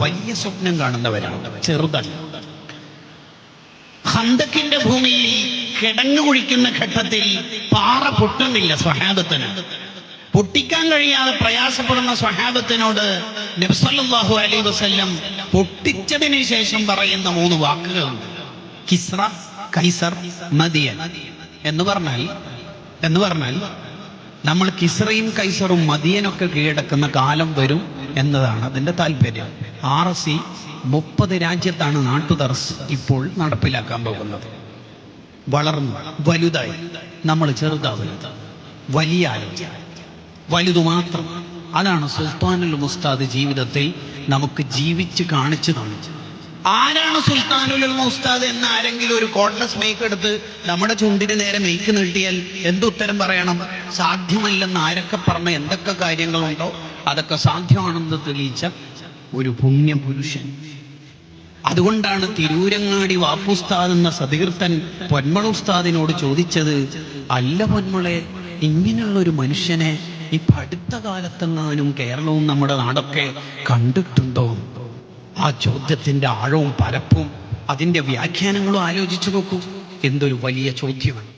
വലിയ സ്വപ്നം കാണുന്നവരാണ്, ചെറുതല്ല. ഖന്തക്കിന്റെ ഭൂമിയിൽ കിടങ്ങു കുഴിക്കുന്ന ഘട്ടത്തിൽ പാറ പൊട്ടുന്നില്ല. സ്വഹാബത്തിന് പൊട്ടിക്കാൻ കഴിയാതെ പ്രയാസപ്പെടുന്ന സ്വഹാബത്തിനോട് നബി സല്ലല്ലാഹു അലൈഹി വസല്ലം പൊട്ടിച്ചതിന് ശേഷം പറയുന്ന 3 വാക്കുകളുണ്ട്. കിസ്റ, കൈസർ, മദിയൻ എന്ന് പറഞ്ഞാൽ നമ്മൾ കിസ്റയും കൈസറും മദിയനൊക്കെ കീഴടക്കുന്ന കാലം വരും എന്നതാണ് അതിൻ്റെ താല്പര്യം. RC 30 രാജ്യത്താണ് നാട്ടുദർസ് ഇപ്പോൾ നടപ്പിലാക്കാൻ പോകുന്നത്. വളർന്നു വലുതായി, നമ്മൾ ചെറുതാവരുത്. വലിയ ആലോചന, വലുതു മാത്രം. അതാണ് സുൽത്താനുൽ ഉസ്താദ് ജീവിതത്തിൽ നമുക്ക് ജീവിച്ച് കാണിച്ചു തന്നു. ആരാണ് സുൽത്താനുൽ ഉസ്താദ് എന്ന് ആരെങ്കിലും ഒരു കോട്ട്ലെസ് മേക്ക് എടുത്ത് നമ്മുടെ ചുണ്ടിന് നേരെ മേക്ക് നീട്ടിയാൽ എന്തുത്തരം പറയണം? സാധ്യമല്ലെന്ന് ആരൊക്കെ പറഞ്ഞ എന്തൊക്കെ കാര്യങ്ങളുണ്ടോ അതൊക്കെ സാധ്യമാണെന്ന് തെളിയിച്ച ഒരു പുണ്യപുരുഷൻ. അതുകൊണ്ടാണ് തിരൂരങ്ങാടി വാപ്പുസ്താദ് എന്ന സതീർത്ഥൻ പൊന്മള ഉസ്താദിനോട് ചോദിച്ചത്, അല്ല പൊന്മളെ, ഇങ്ങനെയുള്ളൊരു മനുഷ്യനെ ഈ അടുത്ത കാലത്തെങ്ങാനും കേരളവും നമ്മുടെ നാടൊക്കെ കണ്ടിട്ടുണ്ടോ? ആ ചോദ്യത്തിന്റെ ആഴവും പരപ്പും അതിൻ്റെ വ്യാഖ്യാനങ്ങളും ആലോചിച്ചു നോക്കൂ. എന്തൊരു വലിയ ചോദ്യമാണ്.